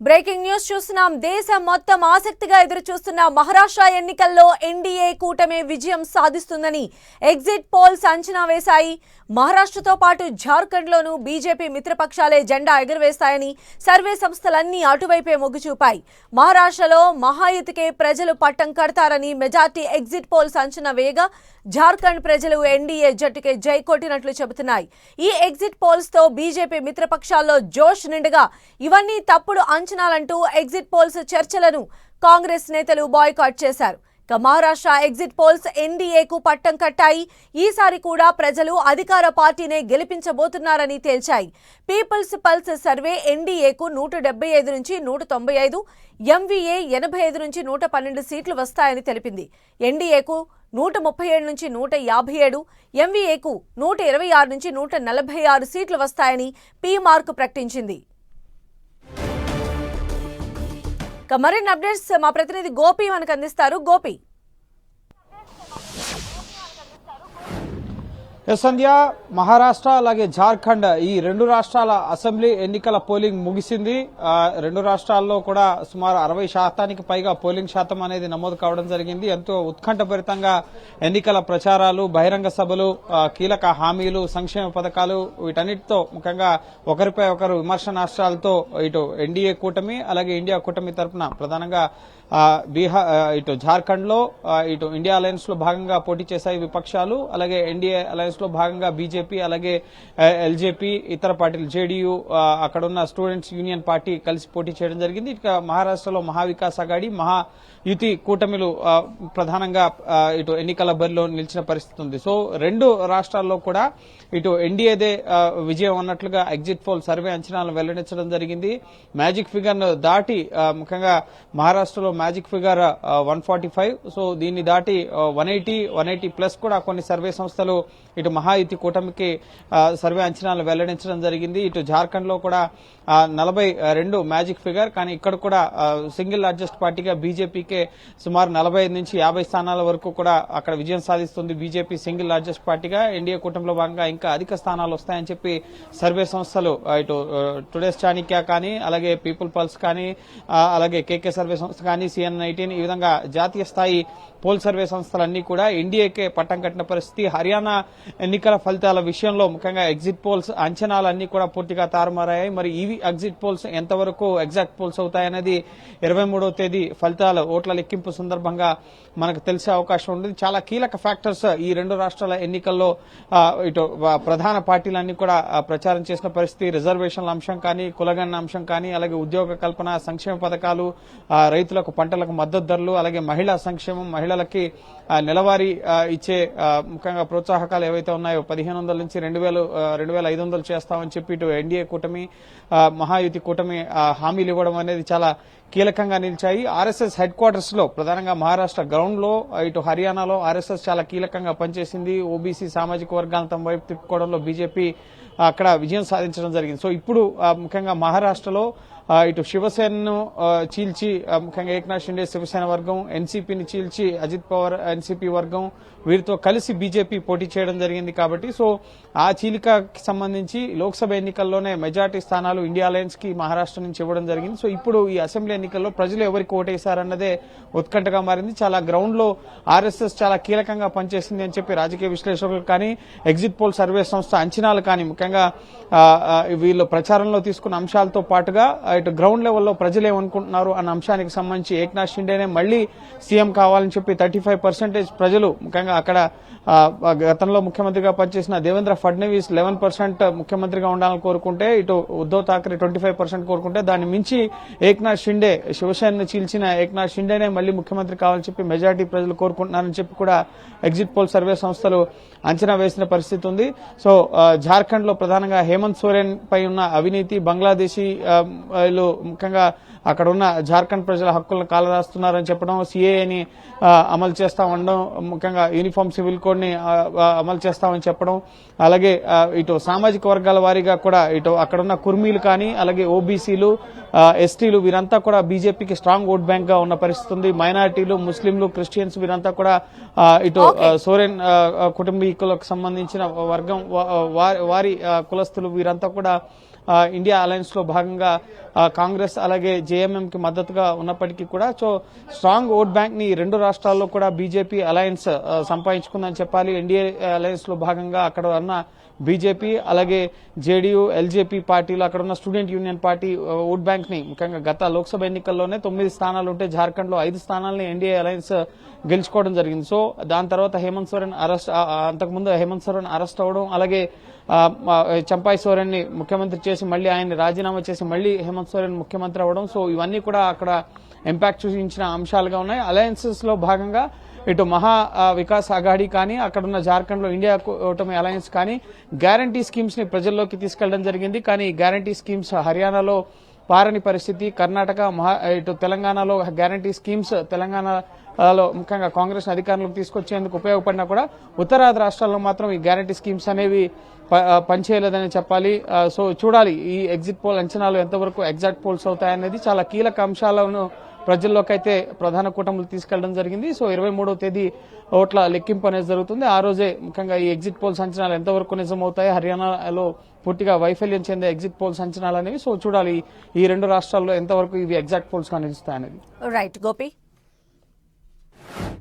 Breaking news చూస్తున్నాం. దేశం మొత్తం ఆసక్తిగా ఎదురు చూస్తున్న మహారాష్ట్ర ఎన్నికల్లో ఎన్డీఏ కూటమి విజయం సాధిస్తుందని ఎగ్జిట్ పోల్స్ అంచనా వేశాయి. మహారాష్ట్రతో పాటు జార్ఖండ్లోనూ బీజేపీ మిత్రపక్షాలే జెండా ఎగురవేస్తాయని సర్వే సంస్థలన్నీ అటువైపే మొగ్గు చూపాయి. మహారాష్ట్రలో మహాయుతికే ప్రజలు పట్టం కడతారని మెజార్టీ ఎగ్జిట్ పోల్స్ అంచనా వేయగా, జార్ఖండ్ ప్రజలు ఎన్డీఏ జట్టుకే జై కొట్టినట్లు చెబుతున్నాయి. ఈ ఎగ్జిట్ పోల్స్ తో బీజేపీ మిత్రపక్షాల్లో జోష్ నిండగా, ఇవన్నీ తప్పుడు అంచనాలంటూ ఎగ్జిట్ పోల్స్ చర్చలను కాంగ్రెస్ నేతలు బాయ్కాట్ చేశారు. మహారాష్ట్ర ఎగ్జిట్ పోల్స్ ఎన్డీఏకు పట్టం కట్టాయి. ఈసారి కూడా ప్రజలు అధికార పార్టీనే గెలిపించబోతున్నారని తేల్చాయి. పీపుల్స్ పల్స్ సర్వే ఎన్డీఏకు 175 నుంచి 195, ఎంవీఏ 85 నుంచి 112 సీట్లు వస్తాయని తెలిపింది. ఎన్డీఏకు 137 నుంచి 157, ఎంవీఏకు 126 నుంచి 146 సీట్లు వస్తాయని పీ మార్క్ ప్రకటించింది. మరిన్ని అప్డేట్స్ మా ప్రతినిధి గోపి మనకు అందిస్తారు. గోపి, సంధ్య, మహారాష్ట్ర అలాగే జార్ఖండ్ ఈ రెండు రాష్ట్రాల అసెంబ్లీ ఎన్నికల పోలింగ్ ముగిసింది. రెండు రాష్ట్రాల్లో కూడా సుమారు 60% పైగా పోలింగ్ శాతం అనేది నమోదు కావడం జరిగింది. ఎంతో ఉత్కంఠభరితంగా ఎన్నికల ప్రచారాలు, బహిరంగ సభలు, కీలక హామీలు, సంక్షేమ పథకాలు వీటన్నిటితో ముఖ్యంగా ఒకరిపై ఒకరు విమర్శనాస్త్రాలతో ఇటు ఎన్డీఏ కూటమి అలాగే ఇండియా కూటమి తరఫున ప్రధానంగా ఇటు జార్ఖండ్ లో ఇటు ఇండియా అలయన్స్ లో భాగంగా పోటీ చేశాయి విపక్షాలు. అలాగే ఎన్డీఏ అలయన్స్ లో భాగంగా బీజేపీ అలాగే ఎల్జేపీ, ఇతర పార్టీలు జేడీయూ, అక్కడున్న స్టూడెంట్స్ యూనియన్ పార్టీ కలిసి పోటీ చేయడం జరిగింది. ఇక మహారాష్ట్రలో మహావికాస్ అఘాడీ, మహాయుతి కూటమిలు ప్రధానంగా ఇటు ఎన్నికల బరిలో నిలిచిన పరిస్థితి ఉంది. సో రెండు రాష్ట్రాల్లో కూడా ఇటు ఎన్డీఏదే విజయం అన్నట్లుగా ఎగ్జిట్ పోల్ సర్వే అంచనాలను వెల్లడించడం జరిగింది. మ్యాజిక్ ఫిగర్ ను దాటి ముఖ్యంగా మహారాష్ట్రలో మ్యాజిక్ ఫిగర్ 145, సో దీన్ని దాటి 180 ప్లస్ కూడా కొన్ని సర్వే సంస్థలు ఇటు మహాయుతి కూటమికి సర్వే అంచనాలు వెల్లడించడం జరిగింది. ఇటు జార్ఖండ్ లో కూడా 42 మ్యాజిక్ ఫిగర్, కానీ ఇక్కడ కూడా సింగిల్ లార్జెస్ట్ పార్టీగా బీజేపీకే సుమారు 45 నుంచి 50 స్థానాల వరకు కూడా అక్కడ విజయం సాధిస్తుంది. బీజేపీ సింగిల్ లార్జెస్ట్ పార్టీగా ఎన్డీఏ కూటమిలో భాగంగా ఇంకా అధిక స్థానాలు వస్తాయని చెప్పి సర్వే సంస్థలు ఇటు టుడేస్ చాణిక్య కానీ అలాగే పీపుల్ పల్స్ కానీ అలాగే కేకే సర్వే సంస్థ కానీ CN19 ఈ విధంగా జాతీయ స్థాయి పోల్ సర్వే సంస్థలన్నీ కూడా ఎన్డీఏకే పట్టం కట్టిన పరిస్థితి. హర్యానా ఎన్నికల ఫలితాల విషయంలో ముఖ్యంగా ఎగ్జిట్ పోల్స్ అంచనాలన్నీ కూడా పూర్తిగా తారుమారయ్యాయి. మరి ఇవి ఎగ్జిట్ పోల్స్ ఎంతవరకు ఎగ్జాక్ట్ పోల్స్ అవుతాయనేది 23వ తేదీ ఫలితాలు ఓట్ల లెక్కింపు సందర్భంగా మనకు తెలిసే అవకాశం ఉంది. చాలా కీలక ఫ్యాక్టర్స్ ఈ రెండు రాష్ట్రాల ఎన్నికల్లో ఇటు ప్రధాన పార్టీలన్నీ కూడా ప్రచారం చేసిన పరిస్థితి. రిజర్వేషన్ల అంశం కానీ, కులగణన అంశం కానీ, అలాగే ఉద్యోగ కల్పన, సంక్షేమ పథకాలు, రైతులకు పంటలకు మద్దతు ధరలు, అలాగే మహిళా సంక్షేమం, మహిళలకి నెలవారీ ఇచ్చే ముఖ్యంగా ప్రోత్సాహకాలు ఏవైతే ఉన్నాయో 1500 నుంచి 2500 చేస్తామని చెప్పి ఇటు ఎన్డీఏ కూటమి, మహాయుతి కూటమి హామీలు ఇవ్వడం అనేది చాలా కీలకంగా నిలిచాయి. ఆర్ఎస్ఎస్ హెడ్ క్వార్టర్స్ లో ప్రధానంగా మహారాష్ట్ర గ్రౌండ్ లో ఇటు హర్యానాలో ఆర్ఎస్ఎస్ చాలా కీలకంగా పనిచేసింది. ఓబీసీ సామాజిక వర్గాలను తమ వైపు తిప్పుకోవడంలో బీజేపీ అక్కడ విజయం సాధించడం జరిగింది. సో ఇప్పుడు ముఖ్యంగా మహారాష్ట్రలో ఇటు శివసేనను చీల్చి ముఖ్యంగా ఏక్నాథ్ షిండే శివసేన వర్గం, ఎన్సీపీని చీల్చి అజిత్ పవార్ ఎన్సీపీ వర్గం, వీరితో కలిసి బీజేపీ పోటీ చేయడం జరిగింది. కాబట్టి సో ఆ చీలికకి సంబంధించి లోక్సభ ఎన్నికల్లోనే మెజార్టీ స్థానాలు ఇండియా అలయన్స్ కి మహారాష్ట్ర నుంచి ఇవ్వడం జరిగింది. సో ఇప్పుడు ఈ అసెంబ్లీ ఎన్నికల్లో ప్రజలు ఎవరికి ఓటేశారన్నదే ఉత్కంఠగా మారింది. చాలా గ్రౌండ్ లో ఆర్ఎస్ఎస్ చాలా కీలకంగా పనిచేసింది అని చెప్పి రాజకీయ విశ్లేషకులు కానీ, ఎగ్జిట్ పోల్ సర్వే సంస్థ అంచనాలు కానీ ముఖ్యంగా వీళ్ళు ప్రచారంలో తీసుకున్న అంశాలతో పాటుగా ఇటు గ్రౌండ్ లెవెల్లో ప్రజలు ఏమనుకుంటున్నారు అన్న అంశానికి సంబంధించి ఏక్నాథ్ షిండేనే మళ్లీ సీఎం కావాలని చెప్పి 35% ప్రజలు ముఖ్యంగా అక్కడ గతంలో ముఖ్యమంత్రిగా పనిచేసిన దేవేంద్ర ఫడ్నవీస్ 11% ముఖ్యమంత్రిగా ఉండాలని కోరుకుంటే, ఇటు ఉద్దవ్ ఠాక్రే 25% కోరుకుంటే, దాన్ని మించి ఏక్నాథ్ షిండే శివసేనను చీల్చిన ఏక్నాథ్ షిండేనే మళ్లీ ముఖ్యమంత్రి కావాలని చెప్పి మెజార్టీ ప్రజలు కోరుకుంటున్నారని చెప్పి కూడా ఎగ్జిట్ పోల్ సర్వే సంస్థలు అంచనా వేసిన పరిస్థితి ఉంది. సో జార్ఖండ్ లో ప్రధానంగా హేమంత్ సోరెన్ పై ఉన్న అవినీతి, బంగ్లాదేశీ ముఖ్యంగా అక్కడ ఉన్న జార్ఖండ్ ప్రజల హక్కులను కాలరాస్తున్నారని చెప్పడం, సిఏఏని అమలు చేస్తామనడం, ముఖ్యంగా యూనిఫామ్ సివిల్ కోడ్ ని అమలు చేస్తామని చెప్పడం, అలాగే ఇటు సామాజిక వర్గాల వారీగా కూడా ఇటు అక్కడున్న కుర్మీలు కానీ అలాగే ఓబీసీలు, ఎస్టీలు వీరంతా కూడా బీజేపీకి స్ట్రాంగ్ ఓట్ బ్యాంక్ గా ఉన్న పరిస్థితి ఉంది. మైనారిటీలు, ముస్లింలు, క్రిస్టియన్స్ వీరంతా కూడా ఇటు సోరెన్ కుటుంబీకులకు సంబంధించిన వర్గం వారి కులస్తులు వీరంతా కూడా ఇండియా అలయన్స్ లో భాగంగా కాంగ్రెస్ అలాగే జేఎంఎం కి మద్దతుగా ఉన్నప్పటికీ కూడా సో స్ట్రాంగ్ ఓట్ బ్యాంక్ ని రెండు రాష్ట్రాల్లో కూడా బీజేపీ అలయన్స్ సంపాదించుకుందని చెప్పాలి. ఎన్డీఏ అలయన్స్ లో భాగంగా అక్కడ ఉన్న బీజేపీ అలాగే జేడీయూ ఎల్జేపీ పార్టీలు అక్కడ ఉన్న student union party vote bank ని ముఖ్యంగా గత లోక్సభ ఎన్నికల్లోనే 9 స్థానాలు ఉంటే జార్ఖండ్ లో 5 స్థానాలని ఎన్డీఏ అలయన్స్ గెలుచుకోవడం జరిగింది. సో దాని తర్వాత హేమంత్ సోరెన్ అరెస్ట్ అంతకుముందు హేమంత్ సోరెన్ అరెస్ట్ అవడం అలాగే చంపాయ్ సోరెన్ ని ముఖ్యమంత్రి చేసి మళ్లీ ఆయన రాజీనామా చేసి మళ్లీ హేమంత్ సోరెన్ ముఖ్యమంత్రి అవ్వడం సో ఇవన్నీ కూడా అక్కడ ఇంపాక్ట్ చూపించిన అంశాలుగా ఉన్నాయి. అలయన్సెస్ లో భాగంగా ఇటు మహా వికాస్ అఘాడీ కానీ అక్కడున్న జార్ఖండ్ లో ఇండియా కూటమి అలయన్స్ కానీ గ్యారంటీ స్కీమ్స్ ని ప్రజల్లోకి తీసుకెళ్లడం జరిగింది. కానీ గ్యారంటీ స్కీమ్స్ హర్యానాలో పారని పరిస్థితి, కర్ణాటక ఇటు తెలంగాణలో గ్యారంటీ స్కీమ్స్ తెలంగాణలో ముఖ్యంగా కాంగ్రెస్ అధికారంలోకి తీసుకొచ్చేందుకు ఉపయోగపడినా కూడా ఉత్తరాది రాష్ట్రాల్లో మాత్రం ఈ గ్యారంటీ స్కీమ్స్ అనేవి పనిచేయలేదని చెప్పాలి. సో చూడాలి ఈ ఎగ్జిట్ పోల్ అంచనాలు ఎంతవరకు ఎగ్జాక్ట్ పోల్స్ అవుతాయనేది చాలా కీలక అంశాలను ప్రజల్లోకి అయితే ప్రధాన కూటములు తీసుకెళ్లడం జరిగింది. సో 23వ తేదీ ఓట్ల లెక్కింపు అనేది జరుగుతుంది. ఆ రోజే ముఖ్యంగా ఈ ఎగ్జిట్ పోల్స్ అంచనాలు ఎంతవరకు నిజమవుతాయి, హర్యానాలో పూర్తిగా వైఫల్యం చెందే ఎగ్జిట్ పోల్స్ అంచనాలు అనేవి సో చూడాలి ఈ రెండు రాష్ట్రాల్లో ఎంతవరకు ఇవి ఎగ్జాక్ట్ పోల్స్ గా నిలుస్తాయనేది. రైట్ గోపి.